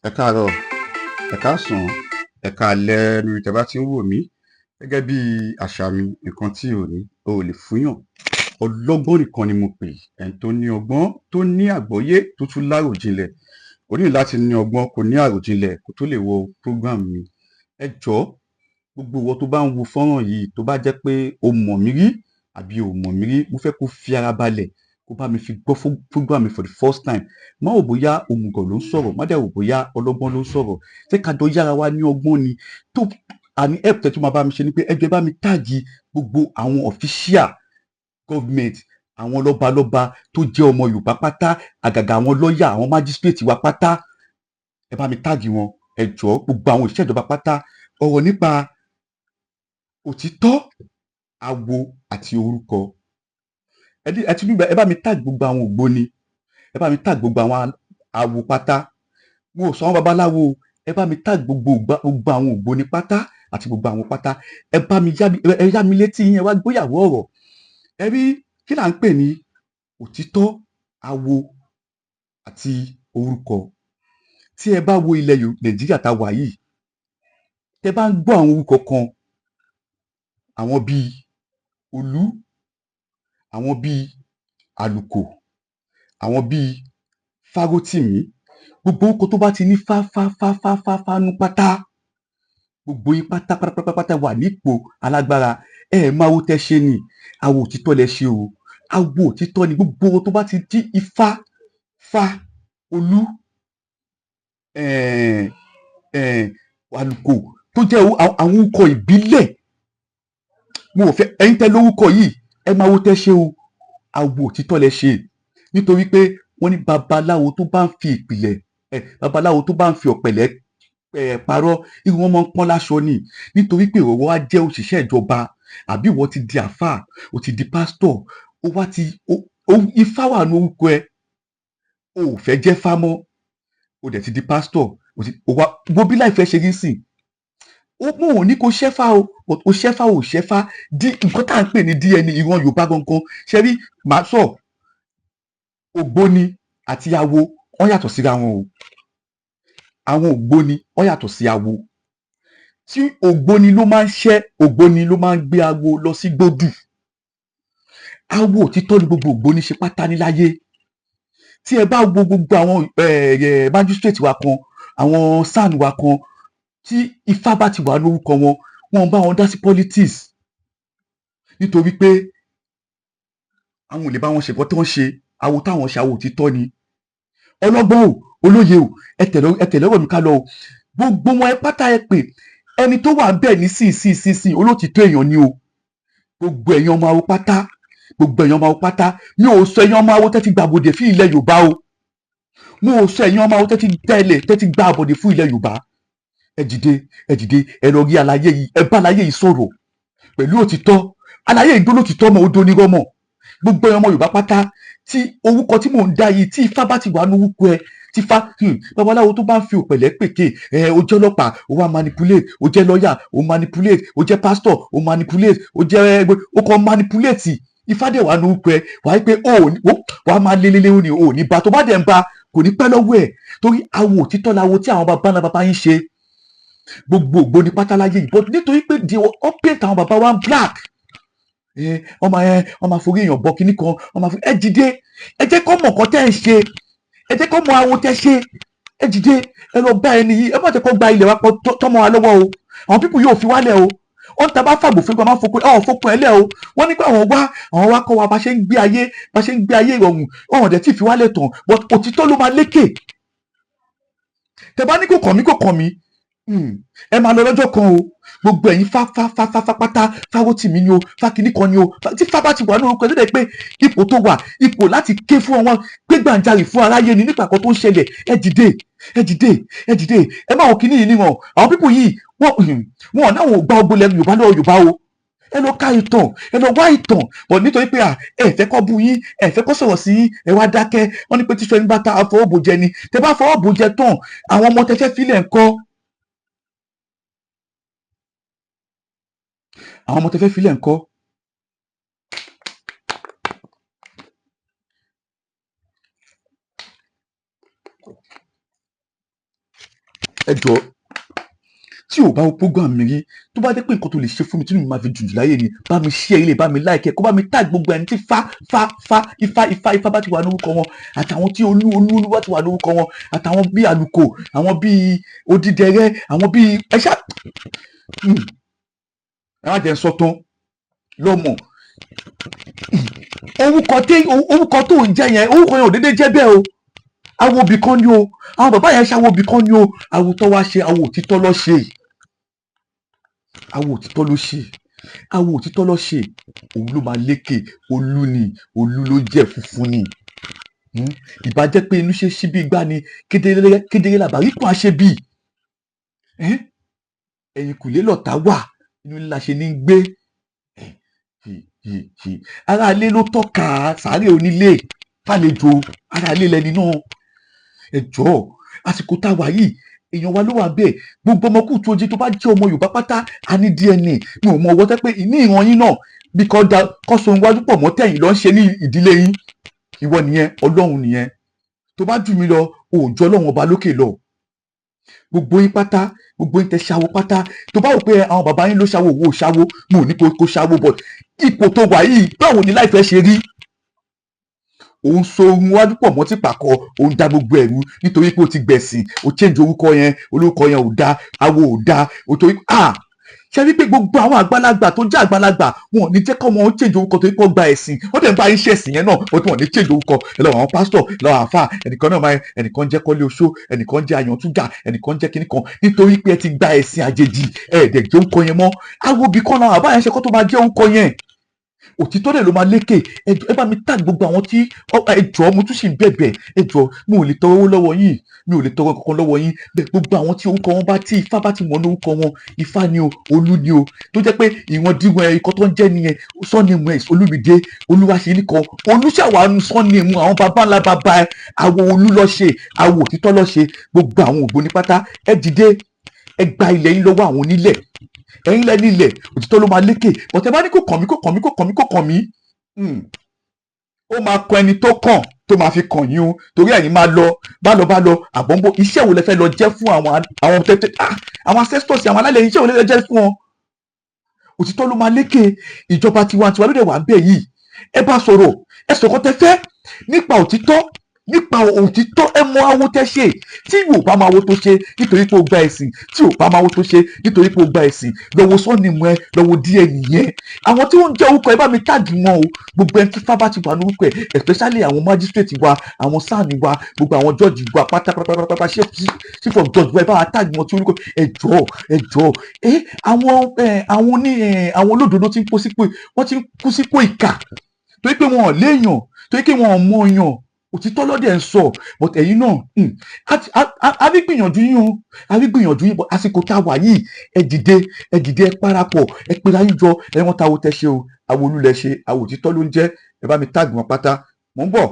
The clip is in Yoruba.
Ẹ káàárọ̀, ẹ káàsán, ẹ káalẹ́ níbi tí ẹ bá ti ń wò mí. Gẹ́gẹ́ bí àṣà mi, nǹkan tí ò ní, o ò lè fúnyàn. Ọlọ́gbọ́n nìkan ni mo pè. Ẹni tó ní ọgbọ́n, tó ní àgbọ́yé, tó tún láròjinlẹ̀. O ní láti ní ọgbọ́n, kó ní àròjinlẹ̀, kó tó lè wo program mi. Ẹ jọ̀ọ́, gbogbo ìwọ tó bá ń wo fọ́nrán yìí, tó bá jẹ́ pé o mọ̀ mí rí àbí o mọ̀ mí rí, mo fẹ́ kó fi ara balẹ̀, kó bá mi fi gbọ́ program mi for the first time. Má wò bóyá òmùgọ̀ ló ń sọ̀rọ̀, má dẹ̀ wò bóyá ọlọ́gbọ́n ló ń sọ̀rọ̀. Ṣé ká jọ yára wa ní ọgbọ́n ni? Tó àní help tẹ́ tún máa bá mi ṣe ni pé ẹ jọ̀ọ́ ẹ bá mi táàgì gbogbo àwọn official government, àwọn lọ́balọ́ba tó jẹ́ ọmọ Yorùbá pátá, àgàgà àwọn lọ́ọ̀yà, àwọn magistrate wa pátá. Ẹ bá mi táàgì wọn. Ẹ jọ̀ọ́, gbogbo àwọn òṣìṣẹ́ ìjọba pátá. Ọ̀rọ̀ nípa òtítọ́, àwo àti orúkọ. Ẹ bá mi táàgì gbogbo àwọn ògbóni. Ẹ bá mi táàgì gbogbo àwọn awo pátá. Mo ò sọ àwọn babaláwo. Ẹ bá mi táàgì gbogbo àwọn ògbóni pátá àti gbogbo àwọn pátá. Ẹ bá mi yá mi létí yín, ẹ wá gbóyàwó ọ̀rọ̀. Ẹ rí kí là ń pè ní òtítọ́, àwo àti orúkọ. Tí ẹ bá wo ilẹ̀ Nàìjíríà tá a wà yìí, tẹ́ bá ń gbọ́ àwọn orúkọ kan, àwọn bíi Olú, àwọn bíi Àlùkò, àwọn bíi Fárótìmí, gbogbo orúkọ tó bá ti ní fá nú pátá, gbogbo yín pátápátá wà nípò alágbára. Ẹ máa wo tẹ́ ṣe ni, àwo òtítọ́ lẹ ṣe o. Àwo òtítọ́ ni gbogbo tó bá ti di Ifá, Fá, Olú, Àlùkò tó jẹ́ àwọn orúkọ ìbílẹ̀. Mo ò fẹ́ ẹ̀yin tẹ́ lórúkọ yìí, ẹ máa wo tẹ́ ṣe o. Àwo òtítọ́ lẹ ṣe. Nítorí pé wọ́n ní babaláwo tó bá ń fi ìpìlẹ̀, babaláwo tó bá ń fi ọ̀pẹ̀lẹ̀ parọ́, irú wọn máa ń pọ́n láṣọ ni. Nítorí pé ìwọ wá jẹ́ òṣìṣẹ́ ìjọba, àbí ìwọ ti di àáfàá, o ti di pásítọ̀, Ifá wà ní orúkọ ẹ, o ò fẹ́ jẹ́ Fá mọ́, o dẹ̀ ti di pásítọ̀, wo bí láìfẹ́ ṣe rí sìn. Mo ò ní kó ṣẹ́fá o, o ṣẹ́fá o ṣẹ́fá, nǹkan tá à ń pè ní DNA ìran Yorùbá gangan. Ṣé rí, màá sọ, ògbóni àti awo wọ́n yàtọ̀ síra wọn o. Àwọn ògbóni wọ́n yàtọ̀ sí awo. Tí ògbóni ló máa ń ṣẹ́, ògbóni ló máa ń gbé awo lọ sí gbódù. Awo òtítọ́ ni gbogbo ògbóni ṣe pátá níláyé. Tí ẹ bá wo gbogbo àwọn magistrate wa kan, àwọn SAN wa kan, tí Ifá bá ti wà lórúkọ wọn, wọn bá wọn dá sí politics. Nítorí pé àwọn ò lè bá wọn ṣe nǹkan tó ń ṣe. Awo táwọn ṣe, awo òtítọ́ ni. Ọlọ́gbọ́n o, olóye o, ẹ tẹ̀lé ọ̀rọ̀ mi ká lọ o. Gbogbo wọn ẹ pátá ẹ pè. Ẹni tó wà bẹ́ẹ̀ ní sí olótìtọ́ èèyàn ni o. Gbogbo ẹ̀yin ọmọ awo pátá, gbogbo ẹ̀yin ọmọ awo pátá. Mi ò sọ ẹ̀yin ọmọ awo tẹ́ ti gba àbòdè fún ilẹ̀ Yorùbá o. Mo ò sọ ẹ̀yin ọmọ awo tẹ́ ti tẹ́lẹ̀ tẹ́ ti gba àbòdè fún ilẹ̀ Yorùbá. Ẹ dìde, ẹ lọ rí aláyé yìí, ẹ bá aláyé yìí sọ̀rọ̀ pẹ̀lú òtítọ́. Aláyé yìí gbóló òtítọ́ mọ́, ó dó nírọ́ mọ́. Gbogbo ẹ̀yin ọmọ Yorùbá pátá, tí orúkọ tí mò ń dá yìí, tí Ifá bá ti wà ní orúkọ ẹ, tí Ifá babaláwo tó bá ń fi òpẹ̀lẹ̀ pèké, ó jẹ́ ọlọ́pàá, ó wá manipulate, ó jẹ́ lọ́ọ̀yà, ó manipulate, ó jẹ́ pásítọ̀, ó manipulate, ó kàn manipulate. Ifá dẹ̀ wà ní orúkọ ẹ, wà á pé wà á máa lélẹ́lẹ́ òní, òní bá tó bá dẹ̀ ń ba kò ní pẹ́ lọ́wọ́ ẹ̀. Torí awo òtítọ́ lawo tí àwọn baba yín ṣe. Gbogbo ògbóni pátá láyé yìí, but nítorí pé ó paint àwọn baba wa black. Wọ́n máa forí èèyàn bọ kíní kan, ẹ dìde, ẹ jẹ́ kó mọ̀ nǹkan tẹ́ ẹ ṣe, ẹ jẹ́ kó mọ awo tẹ́ ṣe. Ẹ dìde, ẹ lọ bá ẹni yìí, ẹ má jẹ́ kó gba ilẹ̀ wa pọ̀ tọ́mọ wa lọ́wọ́ o. Àwọn pípù yóò fi wálẹ̀ o. Wọ́n ta bá fàgbò fún gbọ́n máa fokùn ẹ̀ lẹ̀ o. Wọ́n ní pé àwọn wá kọ́ wa bá ṣe ń gbé ayé ìrọ̀rùn. Ọ̀hún dẹ̀ tí ì fi wálẹ̀ tán, but òtítọ́ ló máa lékè. Tẹ bá ní kò kàn mí, ẹ máa lọ lọ́jọ́ kan o. Gbogbo ẹ̀yin Fá pátá, Fárótìmí ni o, Fákiní kan ni o. Tí Fá bá ti wà ní orúkọ ẹ̀ lóde pé ipò tó wà, ipò láti ké fún wọn, pé gbàǹjarì fún aráyé ni nípa kan tó ń ṣẹlẹ̀. Ẹ dìde, ẹ má wò kíní yìí níwọ̀n. Àwọn pípù yìí wọn náà wọn ò gbá ogbó lẹ́nu Yorùbá lọ́wọ́ Yorùbá o. Ẹ lọ ká ìtàn, ẹ lọ wá ìtàn. But nítorí pé ẹ fẹ́ kó bú yín, ẹ fẹ́ kó sọ̀rọ̀ sí yín, ẹ wá dákẹ́. Wọ́n ní pé tíṣọ ẹni bá ta àfọwọ́bò jẹ ni. Tẹ bá fọwọ́bò jẹ tán, àwọn ọmọ tẹ fẹ́ filẹ̀ ńkọ́? Àwọn ọmọ tẹ fẹ́ filẹ̀ ńkọ́? ẹ jọ̀ọ́ tí o bá wo program mi rí tó bá dé pé nǹkan tó lè ṣe fún mi tí mo máa fi dùn jù láyé ni bá mi share ilé bá mi like kó bá mi tag gbogbo ẹni tí ifá bá ti wà lórúkọ wọn àtàwọn tí olú bá ti wà lórúkọ wọn àtàwọn bíi àlùkò àwọn bíi odídẹrẹ́ àwọn bíi ẹṣá ẹ má jẹ́ ń sọ tán lọ́mọ orúkọ tó ń jẹ́ yẹn orúkọ yẹn ò déédéé jẹ́ bẹ́ẹ̀ o awo òbí kan ni o àwọn bàbá yẹn ṣàwo òbí kan ni o awo tó wá ṣe awo òtítọ́ ló ṣe awo òtítọ́ ló ṣe awo òtítọ́ ló ṣe òun ló máa lékè olú ló jẹ́ funfun ni ìbá jẹ́ pé inú ṣe ṣí bí igbá ni kedere làbárí kan àṣẹ bí ẹ̀yìn kùlé lọ̀tá wà inú ńlá ṣe ní gbé aráalé ló tọ́ka sàárè onílé fàlejò aráalé lẹni náà ẹ jọ̀ọ́ àsìkò tá a wà yìí èèyàn wa ló wà bẹ́ẹ̀ gbogbo ọmọ kùtù oje tó bá jẹ́ ọmọ Yorùbá pátá a ní DNA mi ò mọ ọwọ́ tẹ́ pé ní ìran yín náà bí kọ́sọ̀ iwájú pọ̀ mọ́ tẹ̀yìn ló ń ṣe ní ìdílé yín ìwọ nìyẹn Ọlọ́run nìyẹn tó bá jù mí lọ òòjọ́ Ọlọ́run ọba lókè lọ gbogbo yín pátá gbogbo yín tẹ ṣàwo pátá tó bá wò pé àwọn bàbá yín ló ṣàwo òwò ṣàwo mo ní kó ṣàwo bọ̀ ipò tó wà yìí báwo ni láìfẹ́ ṣe rí òun so ohun wájú pọ̀ mọ́ tí pàkọ́ òun dá gbogbo ẹ̀rú nítorí pé o ti gbẹ̀sìn o change orúkọ yẹn ò dá awo ò dá o torí ṣe rí pé gbogbo àwọn àgbàlagbà tó jẹ́ àgbàlagbà wọn ò ní jẹ́ kọ́ wọn ó change orúkọ torí pé ó gba ẹ̀sìn ó dẹ̀ ń bá yín ṣe ẹ̀sìn yẹn náà ó tún wọn ní change orúkọ ẹ lọ́wọ́ àwọn pásítọ̀ ẹ lọ́wọ́ àáfà ẹnìkan náà máa ẹnìkan jẹ́ Kọ́lé Oṣó ẹnìkan jẹ́ Àyàntúgà ẹnìkan jẹ́ kíní kan nítorí pé ẹ ti gba ẹ̀sìn àjèjì ẹ̀ẹ́dẹ̀ jẹ́ orúkọ yẹn mọ́ awobi kan náà àbáyẹn ṣe kó tó máa jẹ́ orúkọ yẹn òtítọ́ dẹ̀ ló máa lékè ẹ bá mi tag gbogbo àwọn tí ẹ jọ̀ọ́ mo tún sì ń bẹ̀bẹ̀ ẹ jọ̀ọ́ mi ò lè tọrọ owó lọ́wọ́ yín mi ò lè tọrọ kankan lọ́wọ́ yín bẹ́ẹ̀ gbogbo àwọn tí orúkọ wọn bá tí ifá bá ti mọ̀ ní orúkọ wọn ifá ni o olú ni o tó jẹ́ pé ìwọ̀n díwọ̀n ẹ̀ ikọ́ tó ń jẹ́ nìyẹn sọ́ọ̀nìmù ẹ̀ Olúmídé Olúwaṣeyì nìkan olùṣàwánu sọ́ọ̀nìmù àwọn baba ńlá baba ẹ̀ àwọ̀ olú ló ṣe àwọ̀ òtítọ́ ló ṣe gbogbo àwọn ògbóni pátá ẹ dìde ẹ gba ilẹ̀ yín lọ́wọ́ àwọn onílẹ̀ ẹ̀yin lẹ́ni ilẹ̀ òtítọ́ ló máa lékè bọ̀tẹ́ bá ní kò kàn mí ó máa kọ ẹni tó kàn tó máa fi kàn yín o torí ẹ̀yin máa lọ bá lọ àbọ̀nbọ̀ iṣẹ́ wo lẹ fẹ́ lọ jẹ́ fún àwọn tẹ́tẹ́ àwọn ancestors àwọn alálẹ̀ iṣẹ́ wo lẹ fẹ́ jẹ́ fún wọn òtítọ́ ló máa lékè ìjọba tiwantiwa ló dẹ̀ wà ń bẹ̀ yìí ẹ bá sọ̀rọ̀ ẹ sọ̀kọ́ tẹ fẹ́ nípa òtítọ́ ẹ mọ awo tẹ ṣe tí yóò bá máa wo tó ṣe nítorí pé o gba ẹ̀sìn tí yóò bá máa wo tó ṣe nítorí pé o gba ẹ̀sìn lọ́wọ́ sọ́ọ̀nìmù ẹ lọ́wọ́ díẹ̀ nìyẹn àwọn tí wọ́n ń jẹ́ orúkọ ẹ bá mi táàgì wọn o gbogbo ẹni tí fábà ti wà lórúkọ ẹ especially àwọn magistrate wa àwọn sáàni wa gbogbo àwọn judge wa pátápátá chief of judge wa ẹ bá wa táàgì wọn tí orúkọ ẹ jọ̀ọ́ àwọn olódodo ti ń kú sípò ìkà torí pé wọn ò léèyàn torí pé wọn ò mọ èèyàn òtítọ́ lọ́dẹ̀ ń sọ but ẹ̀yin náà àrígbìyànjú yín but àsìkò tá a wà yìí ẹ dìde ẹ parapọ̀ ẹ pera yín jọ ẹ wọ́n ta owó tẹ́ ṣe o àwo olú lẹ ṣe àwo òtítọ́ ló ń jẹ́ ẹ bá mi táàgì wọn pátá mò ń bọ̀.